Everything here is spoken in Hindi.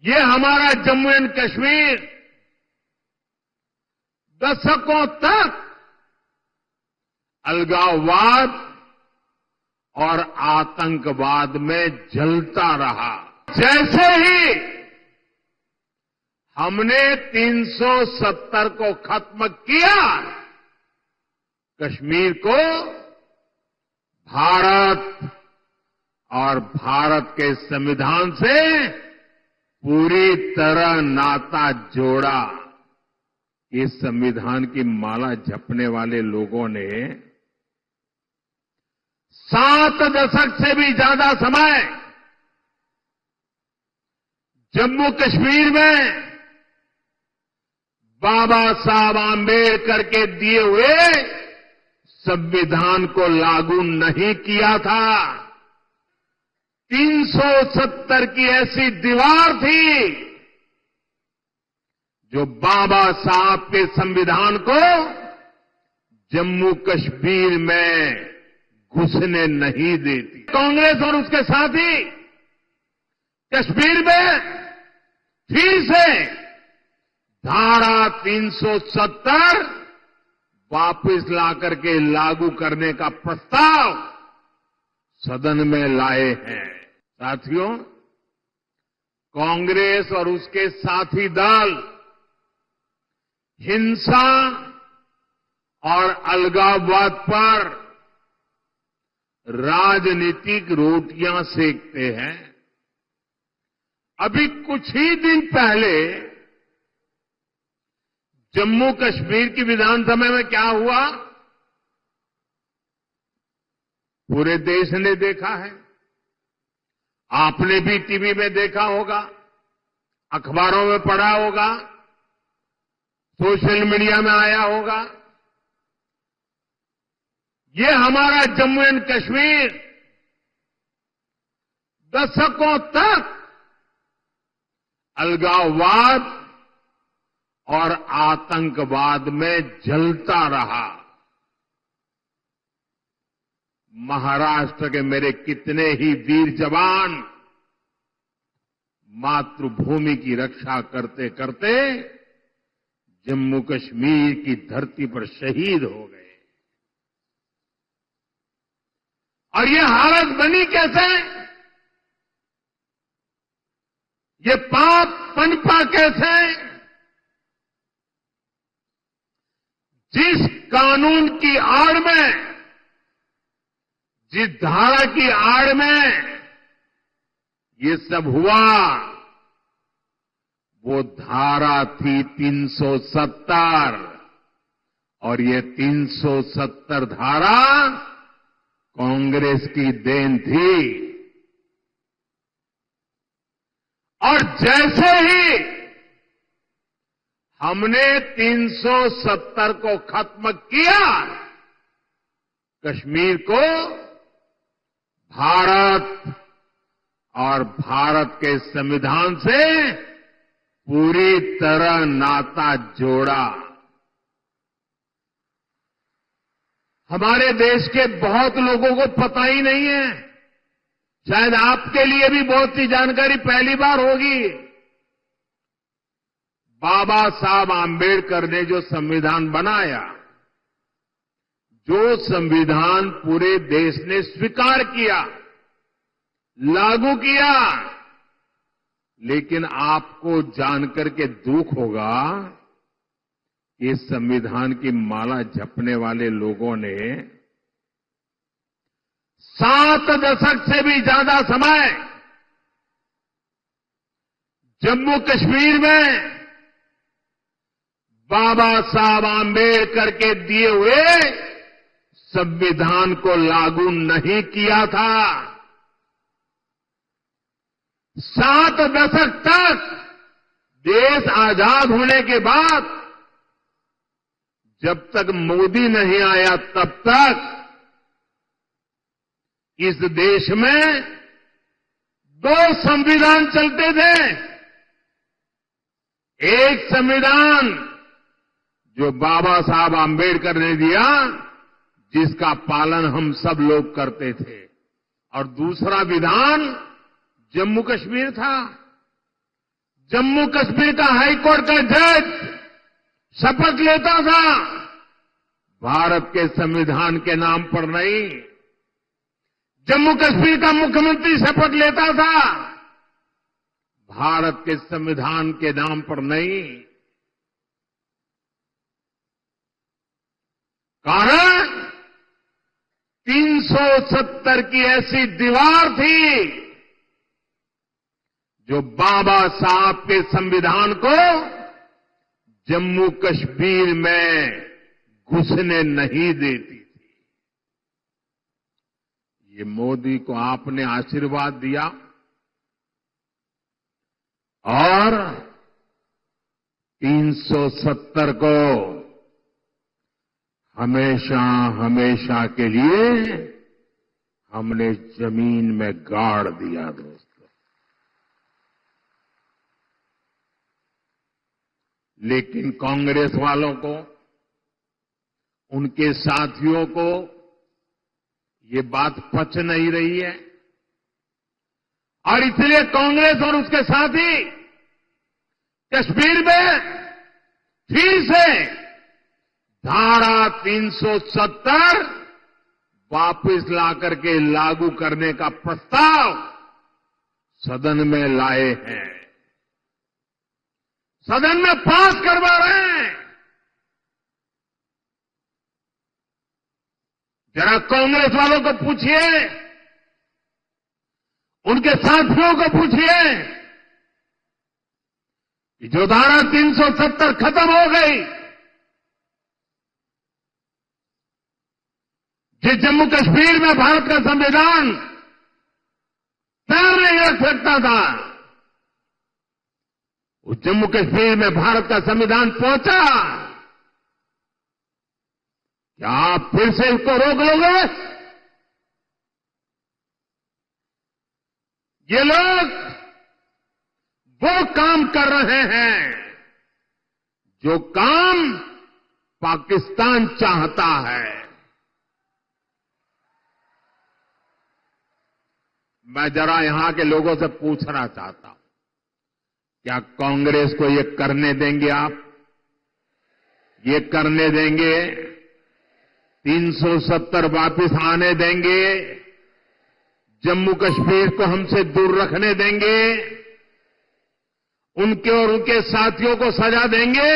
ये हमारा जम्मू एंड कश्मीर दशकों तक अलगाववाद और आतंकवाद में जलता रहा। जैसे ही हमने 370 को खत्म किया, कश्मीर को भारत और भारत के संविधान से पूरी तरह नाता जोड़ा। इस संविधान की माला जपने वाले लोगों ने 7 दशक से भी ज्यादा समय जम्मू कश्मीर में बाबा साहब आंबेडकर के दिए हुए संविधान को लागू नहीं किया था। 370 की ऐसी दीवार थी जो बाबा साहब के संविधान को जम्मू कश्मीर में घुसने नहीं देती। कांग्रेस और उसके साथी कश्मीर में फिर से धारा 370 वापस लाकर के लागू करने का प्रस्ताव सदन में लाए हैं। साथियों, कांग्रेस और उसके साथी दल हिंसा और अलगाववाद पर राजनीतिक रोटियां सेकते हैं। अभी कुछ ही दिन पहले जम्मू कश्मीर की विधानसभा में क्या हुआ, पूरे देश ने देखा है। आपने भी टीवी में देखा होगा, अखबारों में पढ़ा होगा, सोशल मीडिया में आया होगा। ये हमारा जम्मू एंड कश्मीर दशकों तक अलगाववाद और आतंकवाद में जलता रहा। महाराष्ट्र के मेरे कितने ही वीर जवान मातृभूमि की रक्षा करते करते जम्मू कश्मीर की धरती पर शहीद हो गए। और ये हालत बनी कैसे, ये पाप पनपा कैसे? जिस कानून की आड़ में, जिस धारा की आड़ में ये सब हुआ, वो धारा थी 370 और ये 370 धारा कांग्रेस की देन थी। और जैसे ही हमने 370 को खत्म किया, कश्मीर को भारत और भारत के संविधान से पूरी तरह नाता जोड़ा। हमारे देश के बहुत लोगों को पता ही नहीं है, शायद आपके लिए भी बहुत सी जानकारी पहली बार होगी। बाबा साहब आंबेडकर ने जो संविधान बनाया, जो संविधान पूरे देश ने स्वीकार किया, लागू किया, लेकिन आपको जानकर के दुख होगा, इस संविधान की माला जपने वाले लोगों ने 7 दशक से भी ज्यादा समय जम्मू कश्मीर में बाबा साहब आंबेडकर के दिए हुए संविधान को लागू नहीं किया था। 7 दशक तक देश आजाद होने के बाद जब तक मोदी नहीं आया, तब तक इस देश में 2 संविधान चलते थे। एक संविधान जो बाबा साहब आंबेडकर ने दिया, जिसका पालन हम सब लोग करते थे, और दूसरा विधान जम्मू कश्मीर था। जम्मू कश्मीर का हाईकोर्ट का जज शपथ लेता था, भारत के संविधान के नाम पर नहीं। जम्मू कश्मीर का मुख्यमंत्री शपथ लेता था, भारत के संविधान के नाम पर नहीं। कारण 370 की ऐसी दीवार थी जो बाबा साहब के संविधान को जम्मू कश्मीर में घुसने नहीं देती थी। ये मोदी को आपने आशीर्वाद दिया और 370 को हमेशा हमेशा के लिए हमने जमीन में गाड़ दिया दोस्तों। लेकिन कांग्रेस वालों को, उनके साथियों को ये बात पच नहीं रही है और इसलिए कांग्रेस और उसके साथी कश्मीर में फिर से धारा 370 वापस लाकर के लागू करने का प्रस्ताव सदन में लाए हैं, सदन में पास करवा रहे हैं। जरा कांग्रेस वालों को पूछिए, उनके साथियों को पूछिए कि जो धारा 370 खत्म हो गई, जिस जम्मू कश्मीर में भारत का संविधान पैर नहीं रख सकता था, उस जम्मू कश्मीर में भारत का संविधान पहुंचा। क्या आप फिर से इसको रोक लोगे? ये लोग वो काम कर रहे हैं जो काम पाकिस्तान चाहता है। मैं जरा यहां के लोगों से पूछना चाहता हूं, क्या कांग्रेस को ये करने देंगे आप? ये करने देंगे? 370 वापस आने देंगे? जम्मू कश्मीर को हमसे दूर रखने देंगे? उनके और उनके साथियों को सजा देंगे?